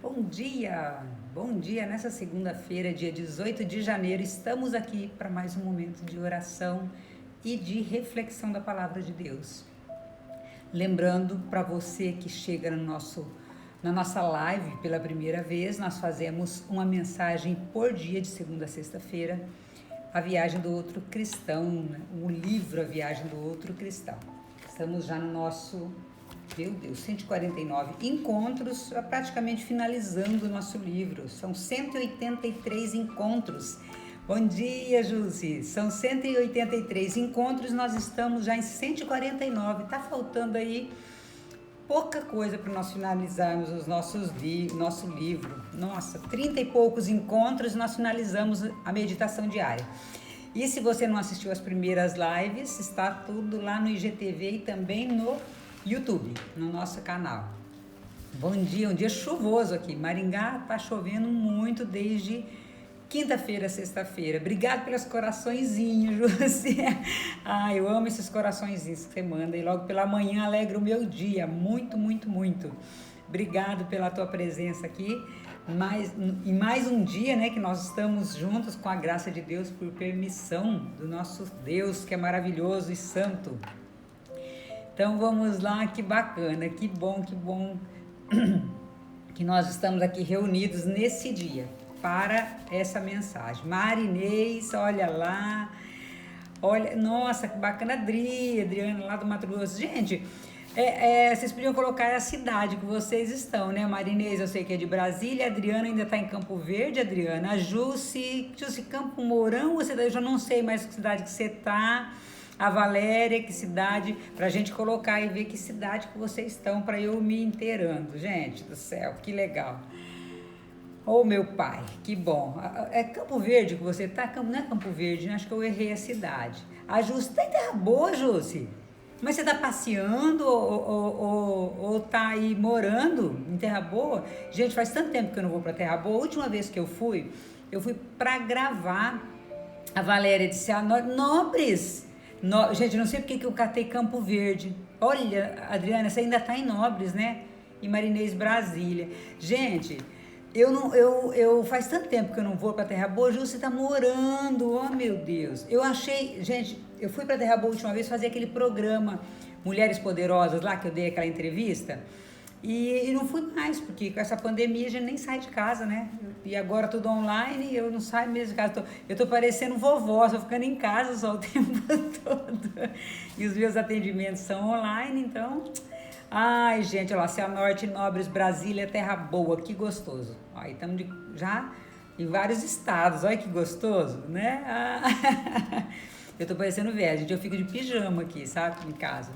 Bom dia. Nessa segunda-feira, dia 18 de janeiro, estamos aqui para mais um momento de oração e de reflexão da Palavra de Deus. Lembrando para você que chega na nossa live pela primeira vez, nós fazemos uma mensagem por dia de segunda a sexta-feira, a viagem do outro cristão, o livro A Viagem do Outro Cristão. Estamos já no nosso, 149 encontros, praticamente finalizando o nosso livro. São 183 encontros. Bom dia, Jússi. São 183 encontros, nós estamos já em 149. Tá faltando aí pouca coisa para nós finalizarmos nosso livro. Nossa, 30 e poucos encontros, nós finalizamos a meditação diária. E se você não assistiu as primeiras lives, está tudo lá no IGTV e também no YouTube, no nosso canal. Bom dia, um dia chuvoso aqui. Maringá tá chovendo muito desde quinta-feira, sexta-feira. Obrigado pelos coraçõezinhos, José. Eu amo esses coraçõezinhos que você manda. E logo pela manhã alegra o meu dia. Muito, muito, muito. Obrigado pela tua presença aqui. Mais um dia, né, que nós estamos juntos com a graça de Deus, por permissão do nosso Deus, que é maravilhoso e santo. Então vamos lá, que bacana, que bom que nós estamos aqui reunidos nesse dia para essa mensagem. Marinês, olha lá, olha, nossa, que bacana, Adriana lá do Mato Grosso. Gente, vocês podiam colocar a cidade que vocês estão, né? Marinês, eu sei que é de Brasília, a Adriana ainda está em Campo Verde, Adriana. A Jussi, Campo Mourão, eu já não sei mais que cidade que você está. A Valéria, que cidade, pra gente colocar e ver que cidade que vocês estão, para eu me inteirando. Gente do céu, que legal. Meu pai, que bom. É Campo Verde que você tá? Não é Campo Verde, né? Acho que eu errei a cidade. A Jussi tá em Terra Boa, Jussi? Mas você tá passeando ou tá aí morando em Terra Boa? Gente, faz tanto tempo que eu não vou pra Terra Boa. A última vez que eu fui pra gravar. A Valéria disse, Nobres. Gente, não sei porque que eu catei Campo Verde. Olha, Adriana, você ainda tá em Nobres, né? Em Marinês, Brasília. Gente, eu faz tanto tempo que eu não vou pra Terra Boa. Você tá morando, meu Deus. Gente, eu fui pra Terra Boa a última vez fazer aquele programa Mulheres Poderosas lá, que eu dei aquela entrevista. E não fui mais, porque com essa pandemia a gente nem sai de casa, né? E agora tudo online, eu não saio mesmo de casa. Eu tô parecendo vovó, só ficando em casa só o tempo todo. E os meus atendimentos são online, então... Ai, gente, olha lá, Cianorte, Nobres, Brasília, Terra Boa, que gostoso. Aí estamos já em vários estados, olha que gostoso, né? Eu tô parecendo velha, gente, eu fico de pijama aqui, sabe, em casa.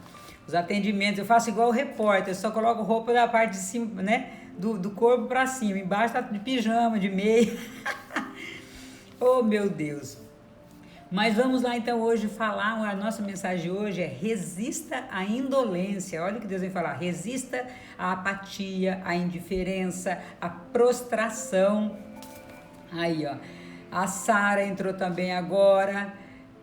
Os atendimentos, eu faço igual o repórter, eu só coloco roupa da parte de cima, né? Do corpo pra cima, embaixo tá de pijama, de meia. Oh, meu Deus. Mas vamos lá então hoje falar, a nossa mensagem hoje é resista à indolência. Olha o que Deus vem falar, resista à apatia, à indiferença, à prostração. Aí, ó, a Sara entrou também agora.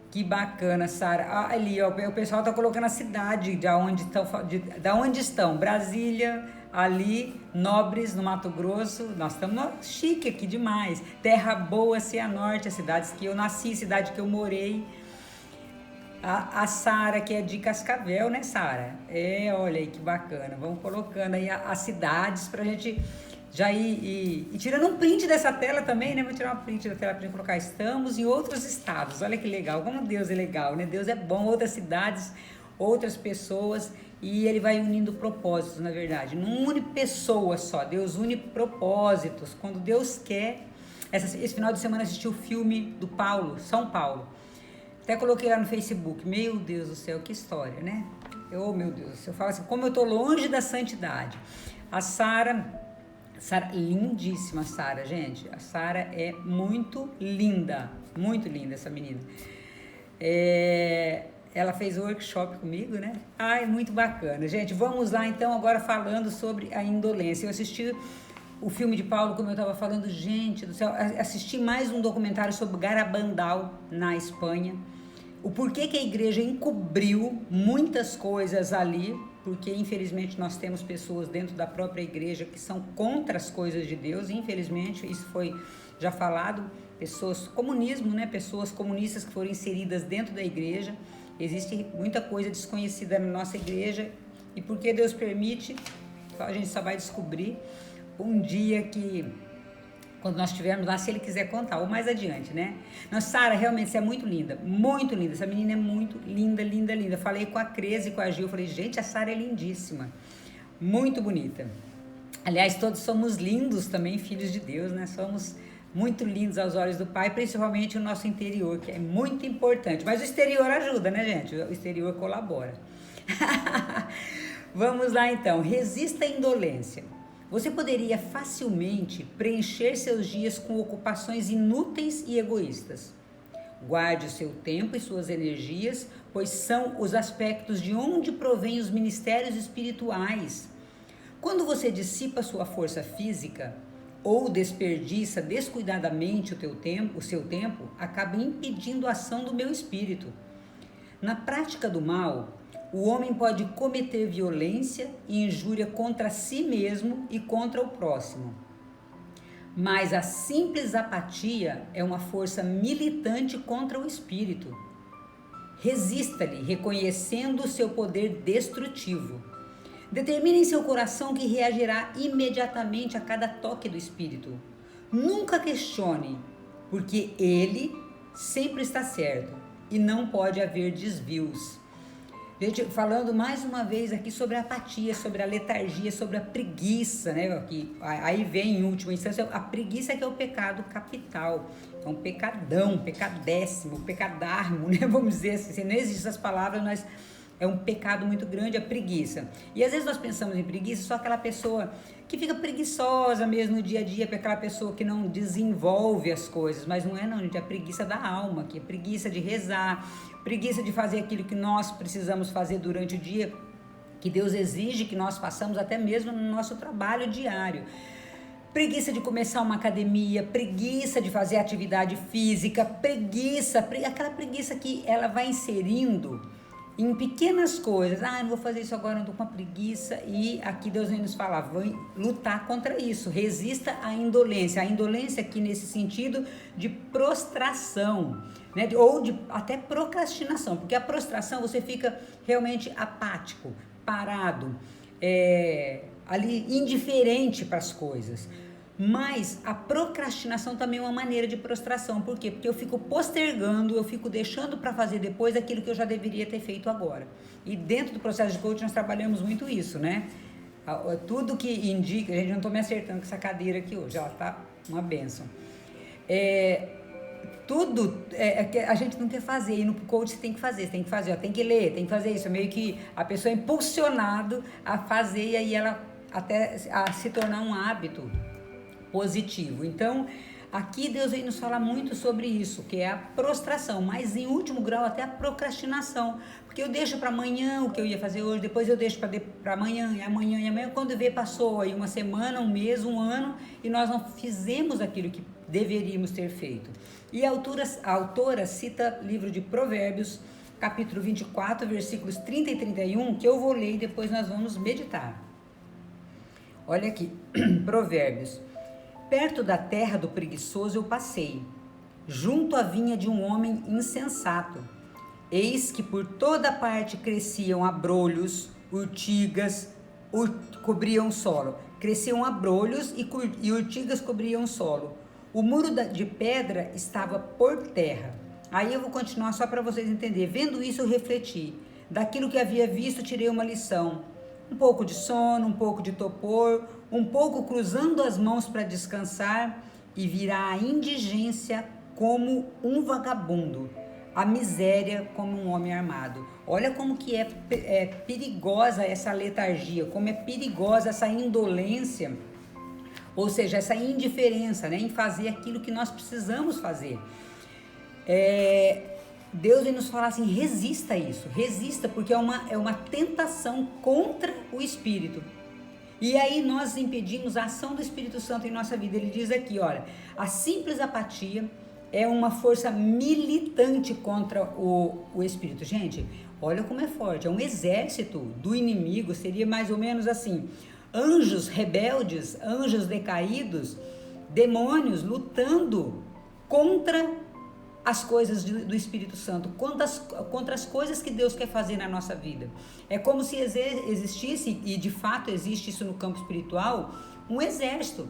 Que bacana, Sara. Ali, ó, o pessoal tá colocando a cidade da onde estão. Brasília, ali, Nobres, no Mato Grosso. Nós estamos chique aqui demais. Terra Boa, Cianorte, as cidades que eu nasci, cidade que eu morei. A Sara, que é de Cascavel, né, Sara? Olha aí que bacana. Vamos colocando aí as cidades pra gente já ir tirando um print dessa tela também, né? Vou tirar um print da tela pra gente colocar. Estamos em outros estados. Olha que legal. Como Deus é legal, né? Deus é bom. Outras cidades, outras pessoas. E Ele vai unindo propósitos, na verdade. Não une pessoas só. Deus une propósitos. Quando Deus quer... Esse final de semana assisti o filme do Paulo, São Paulo. Até coloquei lá no Facebook. Meu Deus do céu, que história, né? Meu Deus. Eu falo assim, como eu tô longe da santidade. A Sara, lindíssima Sara, gente. A Sara é muito linda essa menina. Ela fez workshop comigo, né? Muito bacana. Gente, vamos lá então agora falando sobre a indolência. Eu assisti o filme de Paulo, como eu estava falando, gente do céu, assisti mais um documentário sobre Garabandal, na Espanha. O porquê que a igreja encobriu muitas coisas ali, porque infelizmente nós temos pessoas dentro da própria igreja que são contra as coisas de Deus, infelizmente isso foi já falado, pessoas, comunismo, né? Pessoas comunistas que foram inseridas dentro da igreja. Existe muita coisa desconhecida na nossa igreja e porque Deus permite, a gente só vai descobrir um dia que, quando nós estivermos lá, se Ele quiser contar, ou mais adiante, né? Nossa, Sara, realmente, você é muito linda, essa menina é muito linda, linda, linda. Falei com a Cres e com a Gil, falei, gente, a Sara é lindíssima, muito bonita. Aliás, todos somos lindos também, filhos de Deus, né? Somos muito lindos aos olhos do Pai, principalmente o nosso interior, que é muito importante. Mas o exterior ajuda, né, gente? O exterior colabora. Vamos lá, então. Resista à indolência. Você poderia facilmente preencher seus dias com ocupações inúteis e egoístas. Guarde o seu tempo e suas energias, pois são os aspectos de onde provêm os ministérios espirituais. Quando você dissipa sua força física, ou desperdiça descuidadamente o seu tempo, acaba impedindo a ação do meu espírito. Na prática do mal, o homem pode cometer violência e injúria contra si mesmo e contra o próximo. Mas a simples apatia é uma força militante contra o espírito. Resista-lhe, reconhecendo o seu poder destrutivo. Determine em seu coração que reagirá imediatamente a cada toque do Espírito. Nunca questione, porque ele sempre está certo e não pode haver desvios. Gente, falando mais uma vez aqui sobre a apatia, sobre a letargia, sobre a preguiça, né? Aí vem, em última instância, a preguiça, que é o pecado capital. É um pecadão, pecadécimo, pecadarmo, né? Vamos dizer assim, não existem essas palavras, mas é um pecado muito grande a preguiça. E às vezes nós pensamos em preguiça, só aquela pessoa que fica preguiçosa mesmo no dia a dia, aquela pessoa que não desenvolve as coisas. Mas não é não, gente, é a preguiça da alma, que é preguiça de rezar, preguiça de fazer aquilo que nós precisamos fazer durante o dia, que Deus exige que nós façamos até mesmo no nosso trabalho diário. Preguiça de começar uma academia, preguiça de fazer atividade física, aquela preguiça que ela vai inserindo em pequenas coisas. Não vou fazer isso agora, não tô com uma preguiça. E aqui Deus vem nos falar, vem lutar contra isso. Resista à indolência. A indolência aqui nesse sentido de prostração, né? Ou de até procrastinação. Porque a prostração, você fica realmente apático, parado, ali indiferente para as coisas. Mas a procrastinação também é uma maneira de prostração. Por quê? Porque eu fico postergando, eu fico deixando para fazer depois aquilo que eu já deveria ter feito agora. E dentro do processo de coaching nós trabalhamos muito isso, né? Tudo que indica, gente, eu não estou me acertando com essa cadeira aqui hoje, ela tá uma bênção. Tudo que a gente não quer fazer, e no coach você tem que fazer, tem que ler, tem que fazer isso. É meio que a pessoa é impulsionado a fazer e aí ela até a se tornar um hábito positivo. Então, aqui Deus vem nos falar muito sobre isso, que é a prostração, mas em último grau até a procrastinação, porque eu deixo para amanhã o que eu ia fazer hoje, depois eu deixo para amanhã, e amanhã, quando vê, passou aí uma semana, um mês, um ano, e nós não fizemos aquilo que deveríamos ter feito. E a autora cita livro de Provérbios, capítulo 24, versículos 30 e 31, que eu vou ler e depois nós vamos meditar. Olha aqui, Provérbios. Perto da terra do preguiçoso eu passei, junto à vinha de um homem insensato. Eis que por toda parte cresciam abrolhos, urtigas, cobriam o solo. Cresciam abrolhos e urtigas cobriam o solo. O muro de pedra estava por terra. Aí eu vou continuar só para vocês entenderem. Vendo isso eu refleti. Daquilo que havia visto tirei uma lição. Um pouco de sono, um pouco de torpor, um pouco cruzando as mãos para descansar, e virá a indigência como um vagabundo, a miséria como um homem armado. Olha como que é perigosa essa letargia, como é perigosa essa indolência, ou seja, essa indiferença, né, em fazer aquilo que nós precisamos fazer. Deus vem nos falar assim, resista a isso, resista, porque é uma tentação contra o Espírito. E aí nós impedimos a ação do Espírito Santo em nossa vida. Ele diz aqui, olha, a simples apatia é uma força militante contra o Espírito. Gente, Olha como é forte, é um exército do inimigo, seria mais ou menos assim, anjos rebeldes, anjos decaídos, demônios lutando contra as coisas do Espírito Santo, contra as coisas que Deus quer fazer na nossa vida. É como se existisse, e de fato existe isso no campo espiritual, um exército.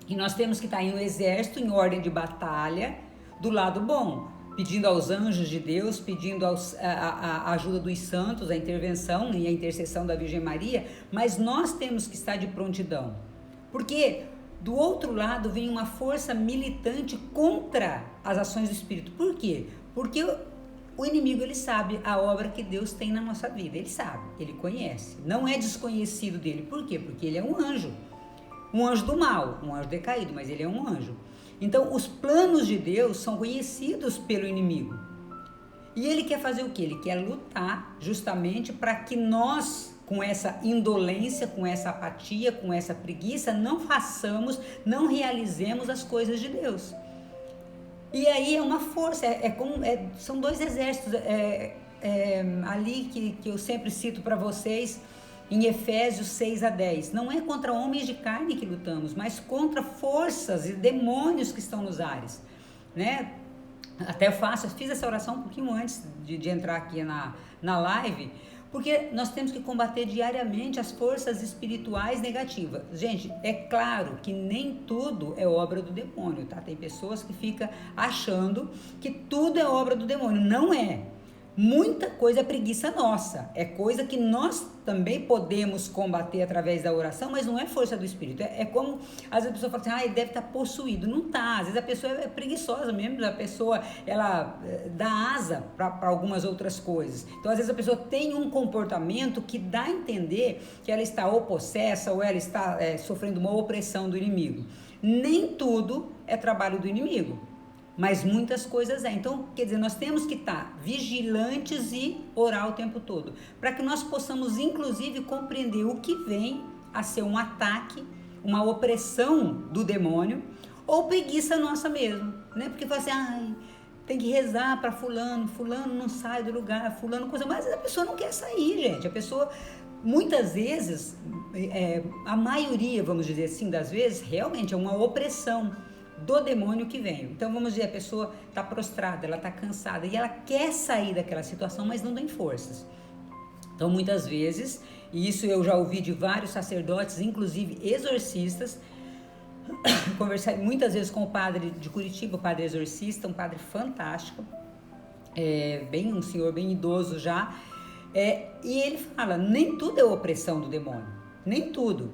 E nós temos que estar em um exército, em ordem de batalha, do lado bom, pedindo aos anjos de Deus, pedindo a ajuda dos santos, a intervenção e a intercessão da Virgem Maria, mas nós temos que estar de prontidão. Porque do outro lado vem uma força militante contra as ações do Espírito. Por quê? Porque o inimigo, ele sabe a obra que Deus tem na nossa vida. Ele sabe, ele conhece. Não é desconhecido dele. Por quê? Porque ele é um anjo. Um anjo do mal, um anjo decaído, mas ele é um anjo. Então, os planos de Deus são conhecidos pelo inimigo. E ele quer fazer o quê? Ele quer lutar justamente para que nós, com essa indolência, com essa apatia, com essa preguiça, não façamos, não realizemos as coisas de Deus. E aí é uma força, são dois exércitos ali que eu sempre cito para vocês, em Efésios 6-10, não é contra homens de carne que lutamos, mas contra forças e demônios que estão nos ares, né? Até fiz essa oração um pouquinho antes de entrar aqui na live, porque nós temos que combater diariamente as forças espirituais negativas. Gente, é claro que nem tudo é obra do demônio, tá? Tem pessoas que ficam achando que tudo é obra do demônio, não é. Muita coisa é preguiça nossa, é coisa que nós também podemos combater através da oração, mas não é força do Espírito. É como, às vezes a pessoa fala assim, ele deve estar possuído. Não está, às vezes a pessoa é preguiçosa mesmo, a pessoa, ela dá asa para algumas outras coisas. Então, às vezes a pessoa tem um comportamento que dá a entender que ela está ou possessa, ou ela está sofrendo uma opressão do inimigo. Nem tudo é trabalho do inimigo, mas muitas coisas Então, quer dizer, nós temos que estar vigilantes e orar o tempo todo, para que nós possamos, inclusive, compreender o que vem a ser um ataque, uma opressão do demônio, ou preguiça nossa mesmo, né? Porque fala assim, tem que rezar para fulano não sai do lugar, fulano coisa, mas a pessoa não quer sair, gente, a pessoa... Muitas vezes, a maioria, vamos dizer assim, das vezes, realmente é uma opressão do demônio que vem. Então, vamos dizer, a pessoa está prostrada, ela está cansada e ela quer sair daquela situação, mas não tem forças. Então, muitas vezes, e isso eu já ouvi de vários sacerdotes, inclusive exorcistas, conversei muitas vezes com o padre de Curitiba, o padre exorcista, um padre fantástico, um senhor bem idoso já, e ele fala, nem tudo é opressão do demônio, nem tudo.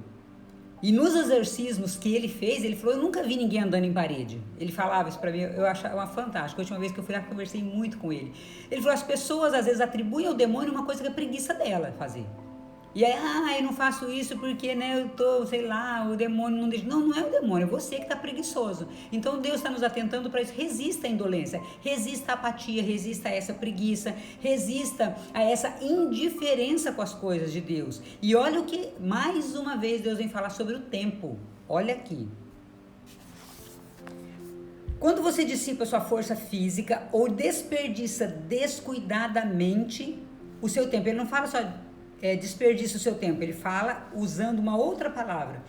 E nos exorcismos que ele fez, ele falou, eu nunca vi ninguém andando em parede. Ele falava isso pra mim, eu achava fantástico. A última vez que eu fui lá, conversei muito com ele. Ele falou, as pessoas às vezes atribuem ao demônio uma coisa que é preguiça dela fazer. E aí, eu não faço isso porque, né, eu tô, sei lá, o demônio não deixa. Não, não é o demônio, é você que está preguiçoso. Então, Deus está nos atentando para isso. Resista à indolência, resista à apatia, resista a essa preguiça, resista a essa indiferença com as coisas de Deus. E olha o que, mais uma vez, Deus vem falar sobre o tempo. Olha aqui. Quando você dissipa sua força física ou desperdiça descuidadamente o seu tempo, ele não fala só... desperdiça o seu tempo, ele fala usando uma outra palavra,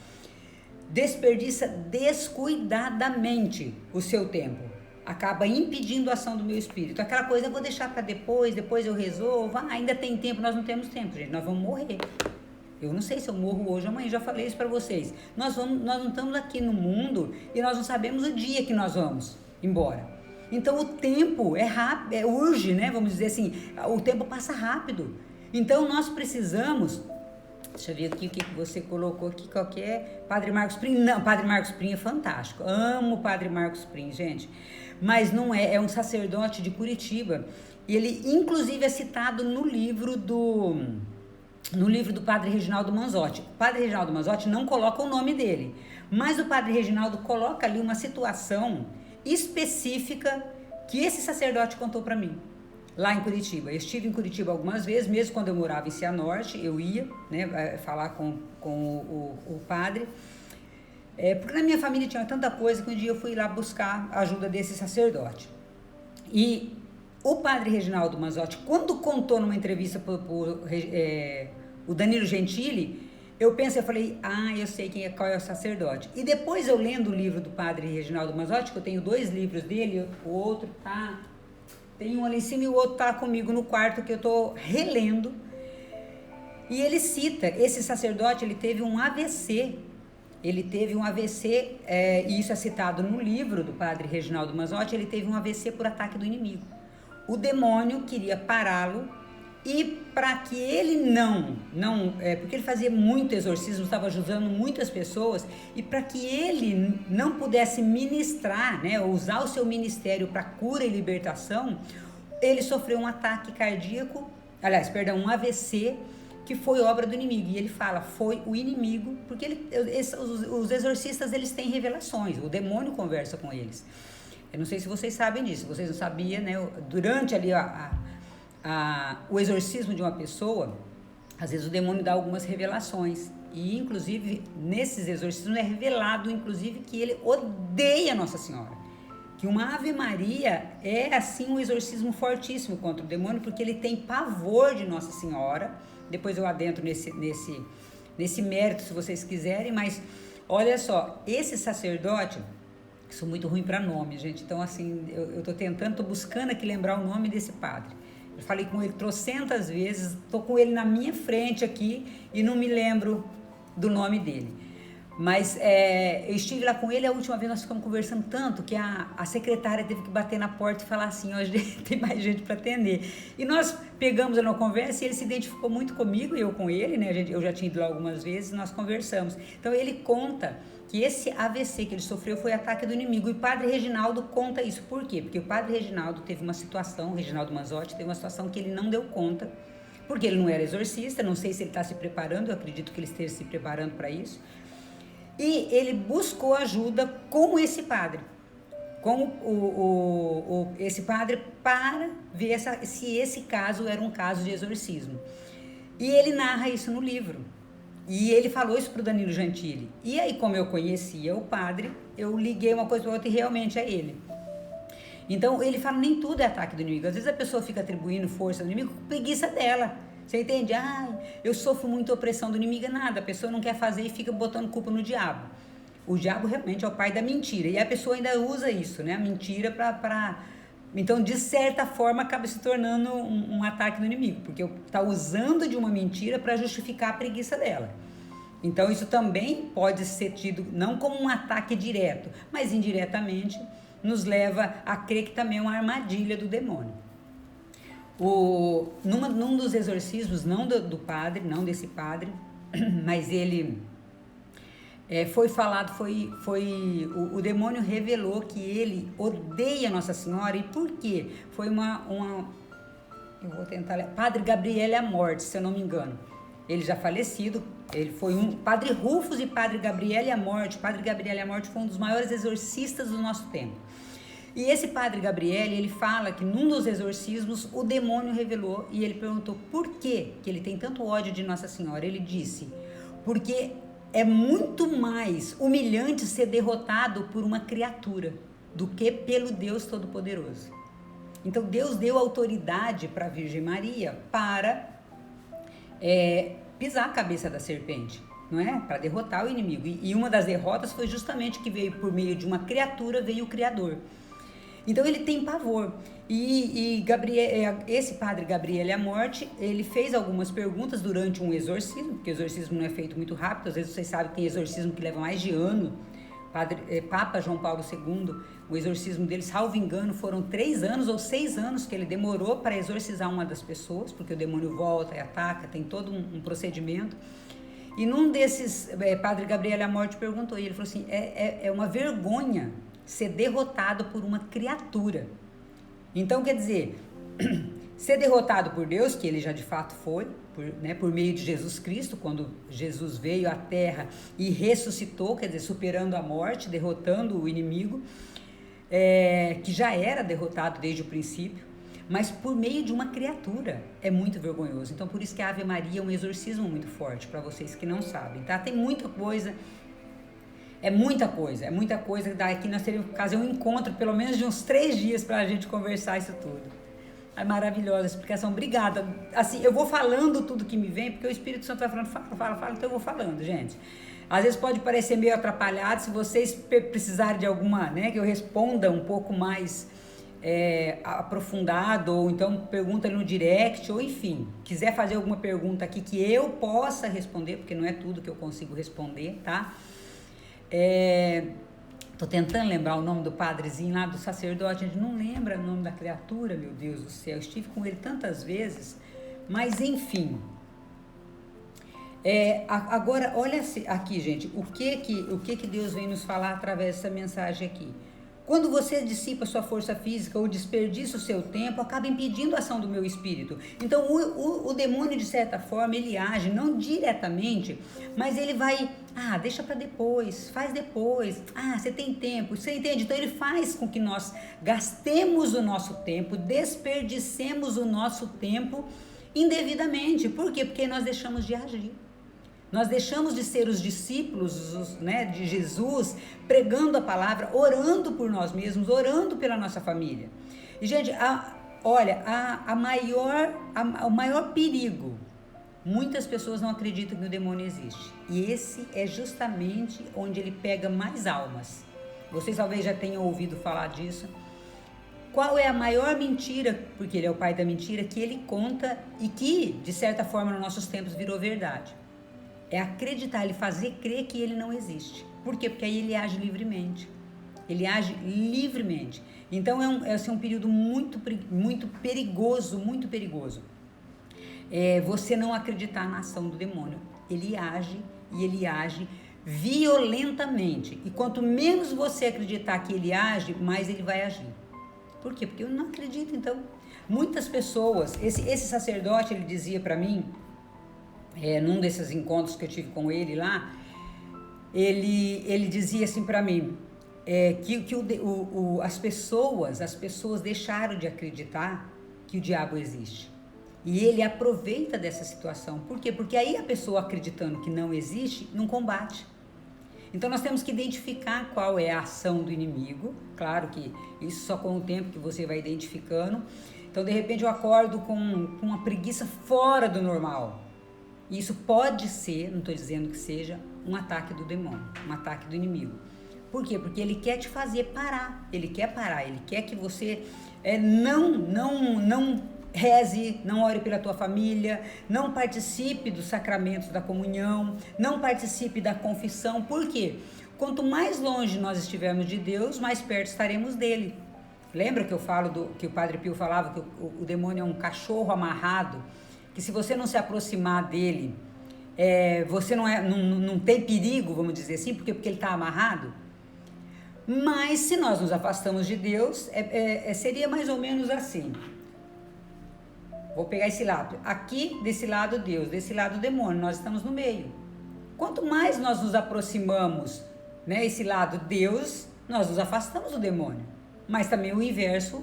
desperdiça descuidadamente o seu tempo, acaba impedindo a ação do meu espírito, aquela coisa, eu vou deixar para depois eu resolvo, ainda tem tempo. Nós não temos tempo, gente, nós vamos morrer. Eu não sei se eu morro hoje ou amanhã, já falei isso para vocês, nós não estamos aqui no mundo e nós não sabemos o dia que nós vamos embora. Então o tempo é rápido, urge, né, vamos dizer assim, o tempo passa rápido. Então, nós precisamos... Deixa eu ver aqui o que você colocou aqui, qual que é? Padre Marcos Prim? Não, Padre Marcos Prim é fantástico. Amo o Padre Marcos Prim, gente. Mas não é um sacerdote de Curitiba. E ele, inclusive, é citado no livro do Padre Reginaldo Manzotti. O Padre Reginaldo Manzotti não coloca o nome dele, mas o Padre Reginaldo coloca ali uma situação específica que esse sacerdote contou para mim. Lá em Curitiba, eu estive em Curitiba algumas vezes, mesmo quando eu morava em Cianorte, eu ia, né, falar com o padre, porque na minha família tinha tanta coisa que um dia eu fui lá buscar a ajuda desse sacerdote. E O padre Reginaldo Manzotti, quando contou numa entrevista o Danilo Gentili, eu falei, eu sei qual é o sacerdote. E depois eu lendo o livro do padre Reginaldo Manzotti, que eu tenho 2 livros dele, o outro tem um ali em cima e o outro tá comigo no quarto, que eu tô relendo. E ele cita, esse sacerdote, ele teve um AVC. E isso é citado no livro do padre Reginaldo Manzotti, ele teve um AVC por ataque do inimigo. O demônio queria pará-lo e para que ele porque ele fazia muito exorcismo, estava ajudando muitas pessoas, e para que ele não pudesse ministrar, né, usar o seu ministério para cura e libertação, ele sofreu um ataque cardíaco, um AVC, que foi obra do inimigo. E ele fala, foi o inimigo, porque os exorcistas, eles têm revelações, o demônio conversa com eles. Eu não sei se vocês sabem disso, vocês não sabiam, né? Durante ali o exorcismo de uma pessoa, às vezes o demônio dá algumas revelações. E, inclusive, nesses exorcismos é revelado, inclusive, que ele odeia Nossa Senhora. Que uma Ave Maria é, assim, um exorcismo fortíssimo contra o demônio, porque ele tem pavor de Nossa Senhora. Depois eu adentro nesse mérito, se vocês quiserem, mas olha só, esse sacerdote, que sou muito ruim para nome, gente, então assim, eu tô buscando aqui lembrar o nome desse padre. Eu falei com ele trocentas vezes, tô com ele na minha frente aqui e não me lembro do nome dele. Mas eu estive lá com ele, a última vez nós ficamos conversando tanto que a secretária teve que bater na porta e falar assim, tem mais gente para atender. E nós pegamos uma conversa e ele se identificou muito comigo e eu com ele, né? Eu já tinha ido lá algumas vezes, nós conversamos. Então ele conta que esse AVC que ele sofreu foi ataque do inimigo. E o padre Reginaldo conta isso. Por quê? Porque o padre Reginaldo teve uma situação, o Reginaldo Manzotti teve uma situação que ele não deu conta, porque ele não era exorcista, não sei se ele está se preparando, eu acredito que ele esteja se preparando para isso. E ele buscou ajuda com esse padre, esse padre, para ver se esse caso era um caso de exorcismo. E ele narra isso no livro. E ele falou isso para o Danilo Gentili. E aí, como eu conhecia o padre, eu liguei uma coisa para outra e realmente é ele. Então, ele fala, nem tudo é ataque do inimigo. Às vezes a pessoa fica atribuindo força do inimigo com preguiça dela. Você entende? Eu sofro muita opressão do inimigo, nada. A pessoa não quer fazer e fica botando culpa no diabo. O diabo realmente é o pai da mentira. E a pessoa ainda usa isso, né? A mentira para... Então, de certa forma, acaba se tornando um ataque do inimigo. Porque está usando de uma mentira para justificar a preguiça dela. Então, isso também pode ser tido, não como um ataque direto, mas indiretamente nos leva a crer que também é uma armadilha do demônio. Num dos exorcismos, não do padre, não desse padre, mas ele foi falado, o demônio revelou que ele odeia Nossa Senhora. E por quê? Foi eu vou tentar ler, Padre Gabriele Amorte, se eu não me engano. Ele já falecido, ele foi Padre Rufus e Padre Gabriele Amorte. Padre Gabriele Amorte foi um dos maiores exorcistas do nosso tempo. E esse Padre Gabriele, ele fala que num dos exorcismos o demônio revelou e ele perguntou por que ele tem tanto ódio de Nossa Senhora. Ele disse, porque é muito mais humilhante ser derrotado por uma criatura do que pelo Deus Todo-Poderoso. Então Deus deu autoridade para a Virgem Maria para pisar a cabeça da serpente, não é? Para derrotar o inimigo. E uma das derrotas foi justamente que veio por meio de uma criatura, veio o Criador. Então ele tem pavor. E esse Padre Gabriele Amorte, ele fez algumas perguntas durante um exorcismo, porque o exorcismo não é feito muito rápido. Às vezes vocês sabem que tem exorcismo que leva mais de ano. Papa João Paulo II, o exorcismo dele, salvo engano, foram 3 anos ou 6 anos que ele demorou para exorcizar uma das pessoas, porque o demônio volta e ataca, tem todo um procedimento. E num desses, Padre Gabriele Amorte perguntou, e ele falou assim, é uma vergonha ser derrotado por uma criatura. Então, quer dizer, ser derrotado por Deus, que ele já de fato foi, por meio de Jesus Cristo, quando Jesus veio à Terra e ressuscitou, quer dizer, superando a morte, derrotando o inimigo, que já era derrotado desde o princípio, mas por meio de uma criatura, é muito vergonhoso. Então, por isso que a Ave Maria é um exorcismo muito forte, para vocês que não sabem, tá? Tem muita coisa... É muita coisa. Daqui nós teríamos que fazer um encontro, pelo menos de uns 3 dias, para a gente conversar isso tudo. Ai, maravilhosa a explicação, obrigada. Assim, eu vou falando tudo que me vem, porque o Espírito Santo vai falando, fala, então eu vou falando, gente. Às vezes pode parecer meio atrapalhado, se vocês precisarem de alguma, né, que eu responda um pouco mais aprofundado, ou então pergunta no direct, ou enfim, quiser fazer alguma pergunta aqui que eu possa responder, porque não é tudo que eu consigo responder, tá? Tô tentando lembrar o nome do padrezinho lá, do sacerdote, a gente não lembra o nome da criatura, meu Deus do céu, eu estive com ele tantas vezes, mas enfim. Agora, olha aqui, gente, o que Deus vem nos falar através dessa mensagem aqui. Quando você dissipa sua força física ou desperdiça o seu tempo, acaba impedindo a ação do meu espírito. Então, o demônio, de certa forma, ele age, não diretamente, mas ele vai, deixa para depois, faz depois, você tem tempo, você entende? Então, ele faz com que nós gastemos o nosso tempo, desperdicemos o nosso tempo indevidamente. Por quê? Porque nós deixamos de agir. Nós deixamos de ser os discípulos, né, de Jesus, pregando a palavra, orando por nós mesmos, orando pela nossa família. E, gente, o maior perigo, muitas pessoas não acreditam que o demônio existe. E esse é justamente onde ele pega mais almas. Vocês talvez já tenham ouvido falar disso. Qual é a maior mentira, porque ele é o pai da mentira, que ele conta e que, de certa forma, nos nossos tempos virou verdade? É acreditar, ele fazer crer que ele não existe. Por quê? Porque aí ele age livremente. Ele age livremente. Então é um período muito, muito perigoso, muito perigoso. Você não acreditar na ação do demônio. Ele age e ele age violentamente. E quanto menos você acreditar que ele age, mais ele vai agir. Por quê? Porque eu não acredito. Então, muitas pessoas, esse sacerdote, ele dizia para mim, num desses encontros que eu tive com ele lá, ele dizia assim para mim, que as pessoas deixaram de acreditar que o diabo existe. E ele aproveita dessa situação. Por quê? Porque aí a pessoa acreditando que não existe, não combate. Então nós temos que identificar qual é a ação do inimigo. Claro que isso só com o tempo que você vai identificando. Então de repente eu acordo com uma preguiça fora do normal. Isso pode ser, não estou dizendo que seja, um ataque do demônio, um ataque do inimigo. Por quê? Porque ele quer te fazer parar, ele quer que você não reze, não ore pela tua família, não participe dos sacramentos da comunhão, não participe da confissão. Por quê? Quanto mais longe nós estivermos de Deus, mais perto estaremos dele. Lembra que eu falo que o Padre Pio falava que o demônio é um cachorro amarrado, que se você não se aproximar dele, você não tem perigo, vamos dizer assim, porque ele está amarrado. Mas se nós nos afastamos de Deus, seria mais ou menos assim. Vou pegar esse lado. Aqui, desse lado Deus, desse lado o demônio, nós estamos no meio. Quanto mais nós nos aproximamos, né, esse lado Deus, nós nos afastamos do demônio. Mas também o inverso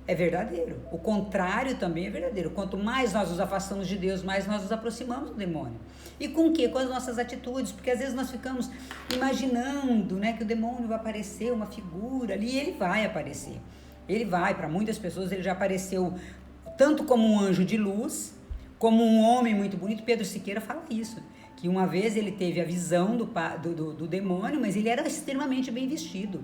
é verdadeiro. O contrário também é verdadeiro. Quanto mais nós nos afastamos de Deus, mais nós nos aproximamos do demônio. E com o quê? Com as nossas atitudes. Porque às vezes nós ficamos imaginando, né, que o demônio vai aparecer, uma figura ali, e ele vai aparecer. Ele vai, para muitas pessoas, ele já apareceu tanto como um anjo de luz, como um homem muito bonito. Pedro Siqueira fala isso, que uma vez ele teve a visão do demônio, mas ele era extremamente bem vestido.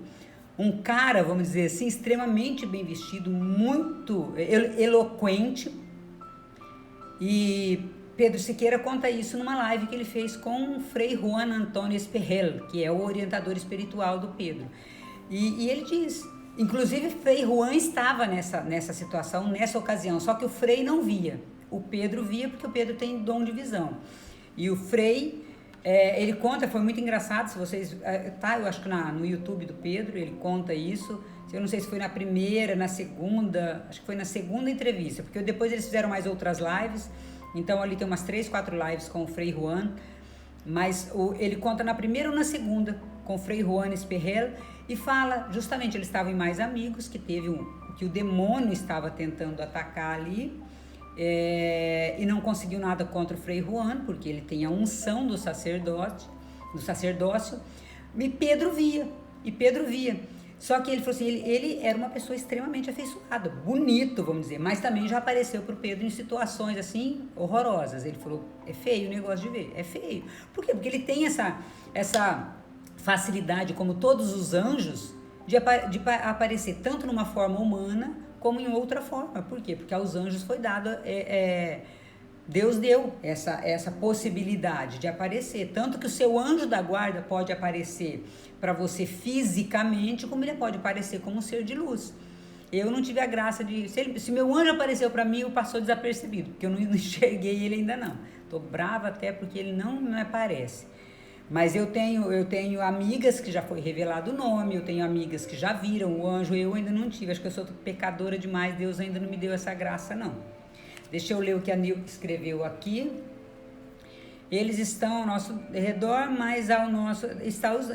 Um cara, vamos dizer assim, extremamente bem vestido, muito eloquente. E Pedro Siqueira conta isso numa live que ele fez com o Frei Juan Antônio Esperrel, que é o orientador espiritual do Pedro. E ele diz, inclusive Frei Juan estava nessa situação, nessa ocasião, só que o Frei não via. O Pedro via, porque o Pedro tem dom de visão. E o Frei... ele conta, foi muito engraçado, se vocês... eu acho que no YouTube do Pedro, ele conta isso. Eu não sei se foi na primeira, na segunda... Acho que foi na segunda entrevista, porque depois eles fizeram mais outras lives. Então, ali tem umas 3, 4 lives com o Frei Juan. Mas ele conta na primeira ou na segunda, com o Frei Juan Esperrel. E fala, justamente, eles estavam em mais amigos, que o demônio estava tentando atacar ali. E não conseguiu nada contra o Frei Juan, porque ele tem a unção do sacerdócio, e Pedro via. Só que ele falou assim, ele era uma pessoa extremamente afeiçoada, bonito, vamos dizer, mas também já apareceu pro Pedro em situações assim horrorosas. Ele falou, é feio o negócio de ver, é feio. Por quê? Porque ele tem essa facilidade, como todos os anjos, de aparecer tanto numa forma humana como em outra forma. Por quê? Porque aos anjos foi dado, Deus deu essa possibilidade de aparecer. Tanto que o seu anjo da guarda pode aparecer para você fisicamente, como ele pode aparecer como um ser de luz. Eu não tive a graça de... Se meu anjo apareceu para mim, eu passou desapercebido, porque eu não enxerguei ele ainda não. Tô brava até porque ele não me aparece. Mas eu tenho amigas que já foi revelado o nome, eu tenho amigas que já viram o anjo, eu ainda não tive. Acho que eu sou pecadora demais, Deus ainda não me deu essa graça não. Deixa eu ler o que a Nilke escreveu aqui. Eles estão ao nosso redor, mas ao nosso...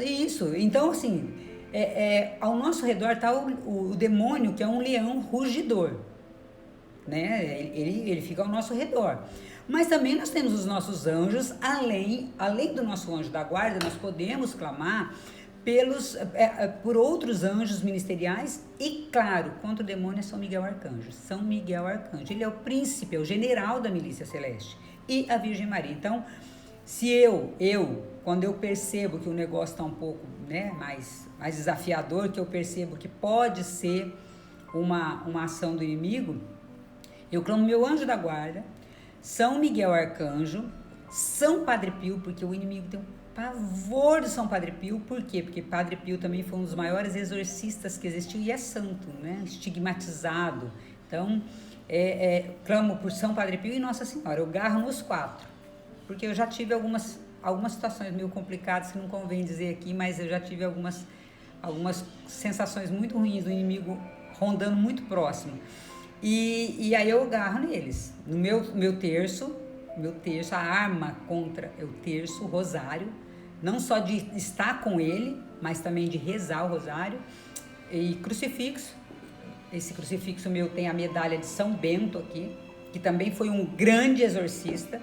Isso, então assim, ao nosso redor está o demônio, que é um leão rugidor. Né? Ele fica ao nosso redor. Mas também nós temos os nossos anjos, além do nosso anjo da guarda, nós podemos clamar por outros anjos ministeriais e, claro, contra o demônio é São Miguel Arcanjo. São Miguel Arcanjo, ele é o príncipe, é o general da milícia celeste. E a Virgem Maria. Então, se quando eu percebo que o negócio está um pouco, né, mais desafiador, que eu percebo que pode ser uma ação do inimigo, eu clamo meu anjo da guarda, São Miguel Arcanjo, São Padre Pio, porque o inimigo tem um pavor de São Padre Pio. Por quê? Porque Padre Pio também foi um dos maiores exorcistas que existiu e é santo, né? Estigmatizado. Então, clamo por São Padre Pio e Nossa Senhora. Eu garro nos 4, porque eu já tive algumas situações meio complicadas que não convém dizer aqui, mas eu já tive algumas sensações muito ruins do inimigo rondando muito próximo. E aí eu agarro neles. No meu terço, a arma contra é o terço, o rosário, não só de estar com ele, mas também de rezar o rosário, e crucifixo. Esse crucifixo meu tem a medalha de São Bento aqui, que também foi um grande exorcista.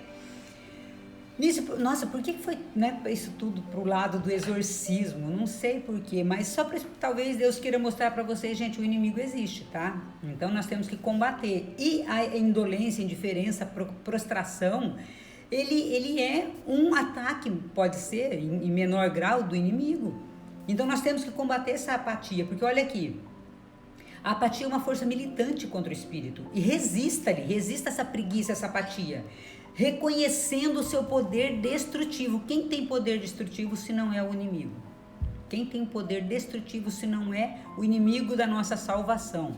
Nossa, por que foi, né, isso tudo pro lado do exorcismo? Não sei por quê, mas só para talvez Deus queira mostrar para vocês, gente, o inimigo existe, tá? Então nós temos que combater. E a indolência, a indiferença, a prostração, ele é um ataque, pode ser, em menor grau, do inimigo. Então nós temos que combater essa apatia, porque olha aqui, a apatia é uma força militante contra o espírito. E resista essa preguiça, essa apatia, reconhecendo o seu poder destrutivo. Quem tem poder destrutivo se não é o inimigo? Quem tem poder destrutivo se não é o inimigo da nossa salvação?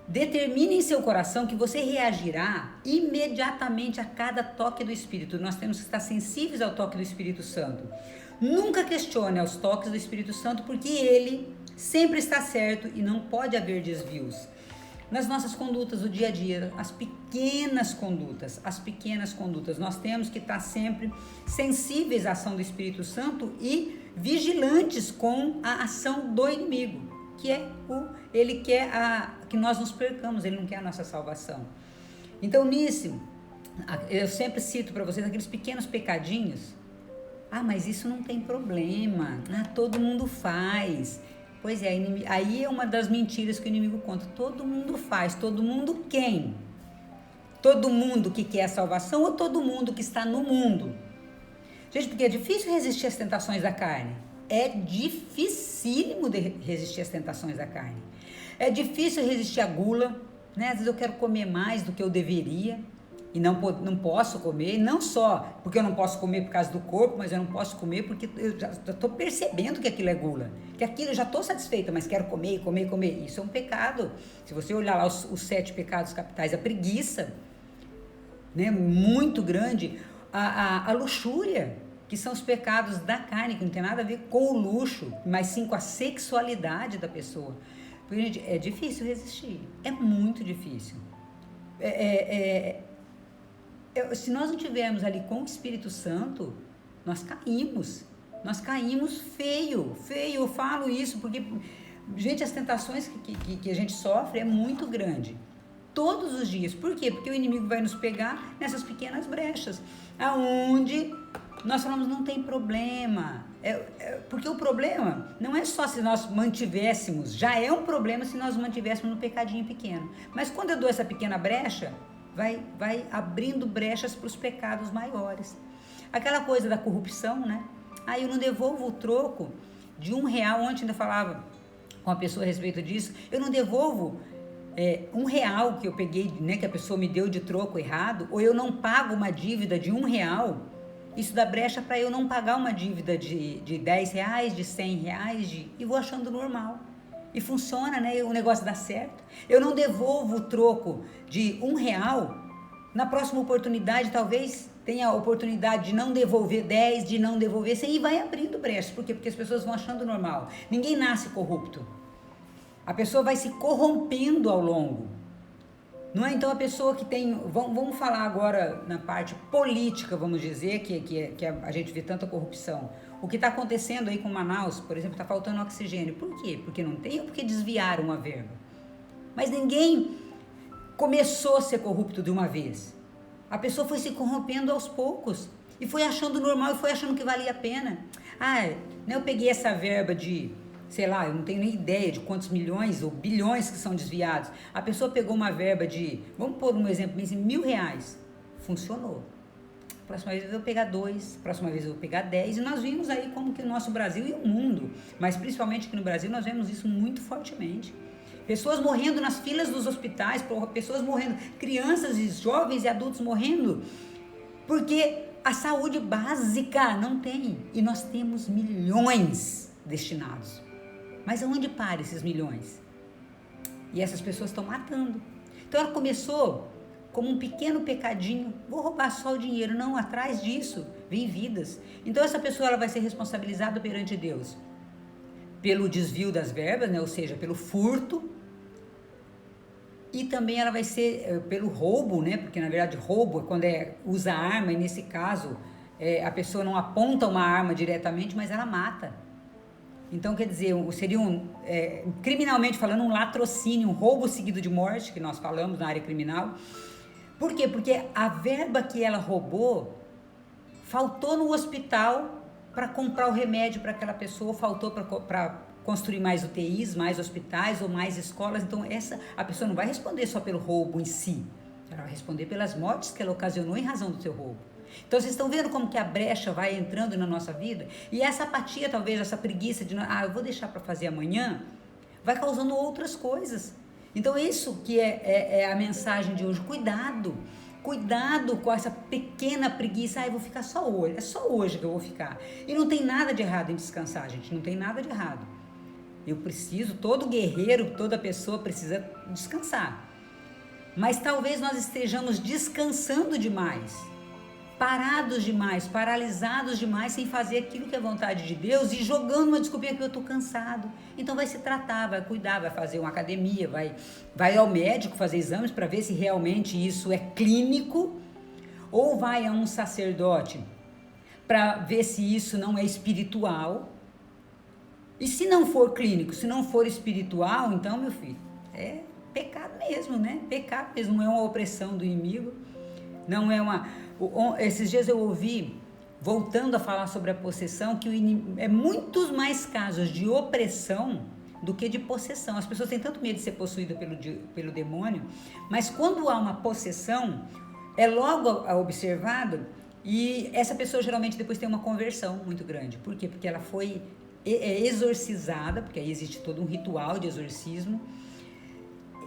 Determine em seu coração que você reagirá imediatamente a cada toque do Espírito. Nós temos que estar sensíveis ao toque do Espírito Santo. Nunca questione os toques do Espírito Santo, porque ele sempre está certo e não pode haver desvios. Nas nossas condutas do dia a dia, as pequenas condutas, nós temos que estar sempre sensíveis à ação do Espírito Santo e vigilantes com a ação do inimigo, que ele quer que nós nos percamos, ele não quer a nossa salvação. Então, nisso, eu sempre cito para vocês aqueles pequenos pecadinhos. Mas isso não tem problema, todo mundo faz. Pois é, aí é uma das mentiras que o inimigo conta. Todo mundo faz. Todo mundo quem? Todo mundo que quer a salvação ou todo mundo que está no mundo? Gente, porque é difícil resistir às tentações da carne. É dificílimo de resistir às tentações da carne. É difícil resistir à gula, né? Às vezes eu quero comer mais do que eu deveria e não posso comer, não só porque eu não posso comer por causa do corpo, mas eu não posso comer porque eu já estou percebendo que aquilo é gula, que aquilo eu já estou satisfeita, mas quero comer. Isso é um pecado. Se você olhar lá os 7 pecados capitais, a preguiça, né, muito grande, a luxúria, que são os pecados da carne, que não tem nada a ver com o luxo, mas sim com a sexualidade da pessoa. Porque, gente, é difícil resistir, é muito difícil. Se nós não tivermos ali com o Espírito Santo, nós caímos feio, eu falo isso porque, gente, as tentações que a gente sofre é muito grande, todos os dias. Por quê? Porque o inimigo vai nos pegar nessas pequenas brechas, aonde nós falamos, não tem problema, Porque o problema não é só se nós mantivéssemos, já é um problema se nós mantivéssemos no pecadinho pequeno. Mas quando eu dou essa pequena brecha, vai abrindo brechas para os pecados maiores. Aquela coisa da corrupção, né? Eu não devolvo o troco de R$1. Ontem ainda falava com a pessoa a respeito disso. Eu não devolvo R$1 que eu peguei, né, que a pessoa me deu de troco errado, ou eu não pago uma dívida de R$1. Isso dá brecha para eu não pagar uma dívida de R$10, de R$100, e vou achando normal. E funciona, né? O negócio dá certo. Eu não devolvo o troco de R$1. Na próxima oportunidade, talvez tenha a oportunidade de não devolver 10, de não devolver 100, e vai abrindo brechas. Por quê? Porque as pessoas vão achando normal. Ninguém nasce corrupto. A pessoa vai se corrompendo ao longo. Não é? Então a pessoa que tem... Vamos falar agora na parte política, vamos dizer, que a gente vê tanta corrupção. O que está acontecendo aí com Manaus, por exemplo, está faltando oxigênio. Por quê? Porque não tem ou porque desviaram a verba? Mas ninguém começou a ser corrupto de uma vez. A pessoa foi se corrompendo aos poucos e foi achando normal e foi achando que valia a pena. Eu peguei essa verba de... sei lá, eu não tenho nem ideia de quantos milhões ou bilhões que são desviados. A pessoa pegou uma verba de, vamos pôr um exemplo, R$1.000. Funcionou. Próxima vez eu vou pegar 2, próxima vez eu vou pegar 10. E nós vimos aí como que o nosso Brasil e o mundo, mas principalmente aqui no Brasil, nós vemos isso muito fortemente. Pessoas morrendo nas filas dos hospitais, pessoas morrendo, crianças e jovens e adultos morrendo, porque a saúde básica não tem. E nós temos milhões destinados. Mas aonde param esses milhões? E essas pessoas estão matando. Então ela começou como um pequeno pecadinho. Vou roubar só o dinheiro. Não, atrás disso vem vidas. Então essa pessoa ela vai ser responsabilizada perante Deus pelo desvio das verbas, né? Ou seja, pelo furto. E também ela vai ser pelo roubo, né? Porque na verdade roubo é quando usa arma, e nesse caso a pessoa não aponta uma arma diretamente, mas ela mata. Então, quer dizer, seria criminalmente falando, um latrocínio, um roubo seguido de morte, que nós falamos na área criminal. Por quê? Porque a verba que ela roubou faltou no hospital para comprar o remédio para aquela pessoa, faltou para construir mais UTIs, mais hospitais ou mais escolas. Então, a pessoa não vai responder só pelo roubo em si, ela vai responder pelas mortes que ela ocasionou em razão do seu roubo. Então vocês estão vendo como que a brecha vai entrando na nossa vida? E essa apatia, talvez, essa preguiça de eu vou deixar para fazer amanhã, vai causando outras coisas. Então isso que é a mensagem de hoje. Cuidado com essa pequena preguiça. Eu vou ficar só hoje, é só hoje que eu vou ficar. E não tem nada de errado em descansar, gente, não tem nada de errado. Todo guerreiro, toda pessoa precisa descansar. Mas talvez nós estejamos descansando demais, parados demais, paralisados demais, sem fazer aquilo que é vontade de Deus e jogando uma desculpinha que eu estou cansado. Então vai se tratar, vai cuidar, vai fazer uma academia, vai ao médico fazer exames para ver se realmente isso é clínico, ou vai a um sacerdote para ver se isso não é espiritual. E se não for clínico, se não for espiritual, então, meu filho, é pecado mesmo, né? Pecado mesmo, não é uma opressão do inimigo, não é uma... Esses dias eu ouvi, voltando a falar sobre a possessão, que é muitos mais casos de opressão do que de possessão. As pessoas têm tanto medo de ser possuídas pelo demônio, mas quando há uma possessão, é logo observado, e essa pessoa geralmente depois tem uma conversão muito grande. Por quê? Porque ela foi exorcizada, porque aí existe todo um ritual de exorcismo.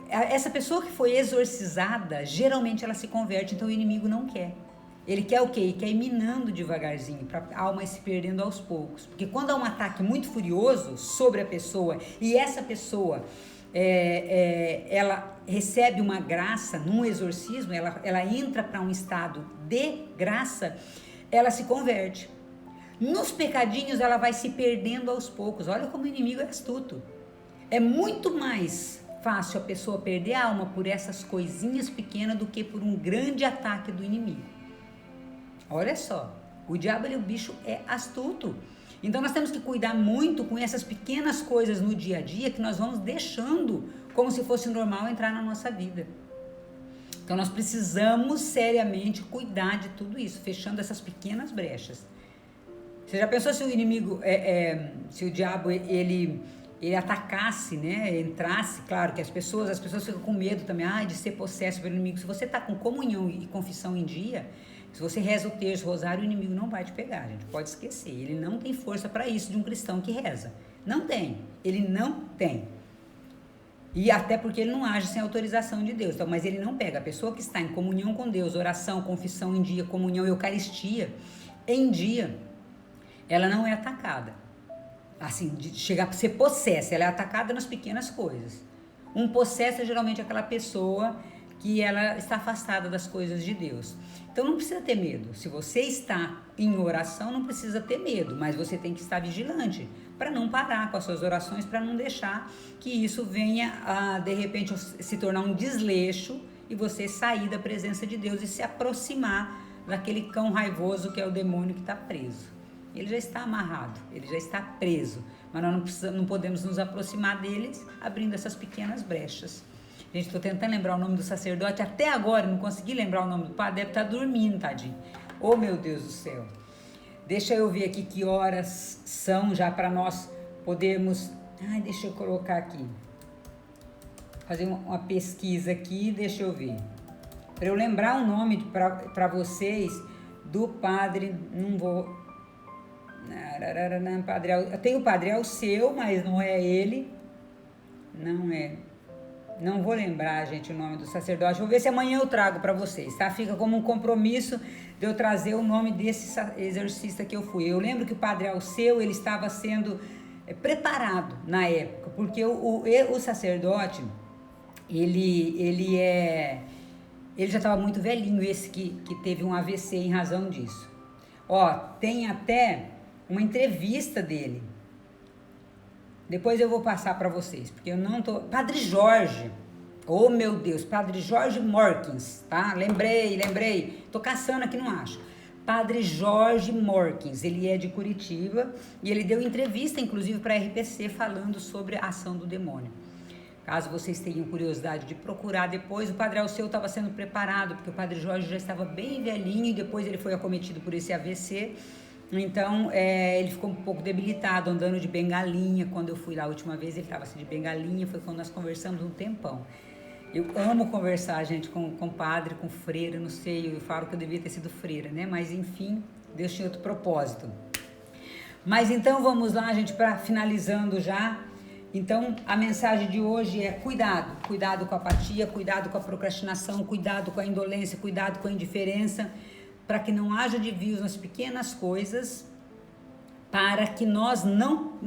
Essa pessoa que foi exorcizada, geralmente ela se converte, então o inimigo não quer. Ele quer o quê? Ele quer ir minando devagarzinho, para a alma ir se perdendo aos poucos. Porque quando há um ataque muito furioso sobre a pessoa, e essa pessoa, ela recebe uma graça num exorcismo, ela entra para um estado de graça, ela se converte. Nos pecadinhos, ela vai se perdendo aos poucos. Olha como o inimigo é astuto. É muito mais fácil a pessoa perder a alma por essas coisinhas pequenas do que por um grande ataque do inimigo. Olha só, o diabo, o bicho é astuto. Então nós temos que cuidar muito com essas pequenas coisas no dia a dia que nós vamos deixando como se fosse normal entrar na nossa vida. Então nós precisamos seriamente cuidar de tudo isso, fechando essas pequenas brechas. Você já pensou se o inimigo, se o diabo, ele atacasse, né? Entrasse, claro que as pessoas ficam com medo também, de ser possesso pelo inimigo. Se você está com comunhão e confissão em dia, se você reza o terço, o rosário, o inimigo não vai te pegar, gente, pode esquecer. Ele não tem força para isso de um cristão que reza. Não tem, ele não tem. E até porque ele não age sem autorização de Deus. Então, mas ele não pega. A pessoa que está em comunhão com Deus, oração, confissão em dia, comunhão, eucaristia em dia, ela não é atacada. Assim, de chegar a ser possessa, ela é atacada nas pequenas coisas. Um possesso é geralmente aquela pessoa que ela está afastada das coisas de Deus. Então não precisa ter medo. Se você está em oração, não precisa ter medo, mas você tem que estar vigilante para não parar com as suas orações, para não deixar que isso venha a, de repente, se tornar um desleixo e você sair da presença de Deus e se aproximar daquele cão raivoso que é o demônio que está preso. Ele já está amarrado, ele já está preso, mas nós não podemos nos aproximar deles abrindo essas pequenas brechas. Gente, estou tentando lembrar o nome do sacerdote, até agora não consegui lembrar o nome do padre, deve estar dormindo, tadinho. Oh, meu Deus do céu. Deixa eu ver aqui que horas são já para nós podermos... deixa eu colocar aqui. Fazer uma pesquisa aqui, deixa eu ver. Para eu lembrar o nome para vocês do padre, não vou... Tem o padre Alceu, mas não é ele. Não é. Não vou lembrar, gente, o nome do sacerdote. Vou ver se amanhã eu trago para vocês, tá? Fica como um compromisso de eu trazer o nome desse exorcista que eu fui. Eu lembro que o padre Alceu, ele estava sendo preparado na época, porque o sacerdote, ele já estava muito velhinho, esse que teve um AVC em razão disso. Tem até uma entrevista dele. Depois eu vou passar para vocês, porque eu não tô... Padre Jorge, oh meu Deus, Padre Jorge Morkins, tá? Lembrei, tô caçando aqui, não acho. Padre Jorge Morkins, ele é de Curitiba e ele deu entrevista, inclusive, para a RPC, falando sobre a ação do demônio. Caso vocês tenham curiosidade de procurar depois, o Padre Alceu estava sendo preparado, porque o Padre Jorge já estava bem velhinho e depois ele foi acometido por esse AVC. Então, ele ficou um pouco debilitado, andando de bengalinha. Quando eu fui lá a última vez, ele estava assim de bengalinha, foi quando nós conversamos um tempão. Eu amo conversar, gente, com padre, com freira, não sei, eu falo que eu devia ter sido freira, né? Mas, enfim, Deus tinha outro propósito. Mas, então, vamos lá, gente, para finalizando já. Então, a mensagem de hoje é cuidado com a apatia, cuidado com a procrastinação, cuidado com a indolência, cuidado com a indiferença, para que não haja desvios nas pequenas coisas, para que nós não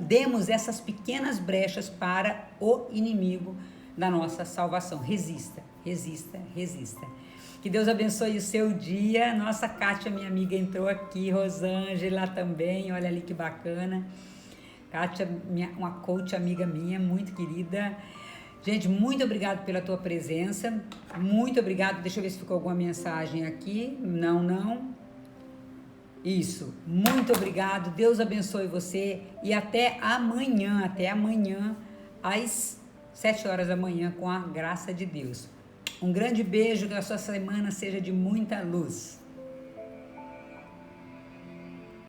demos essas pequenas brechas para o inimigo da nossa salvação. Resista. Que Deus abençoe o seu dia. Nossa, Kátia, minha amiga, entrou aqui, Rosângela também, olha ali que bacana. Kátia, uma coach amiga minha, muito querida. Gente, muito obrigado pela tua presença, muito obrigado, deixa eu ver se ficou alguma mensagem aqui, não, isso, muito obrigado, Deus abençoe você e até amanhã, às 7 horas da manhã, com a graça de Deus. Um grande beijo, que a sua semana seja de muita luz.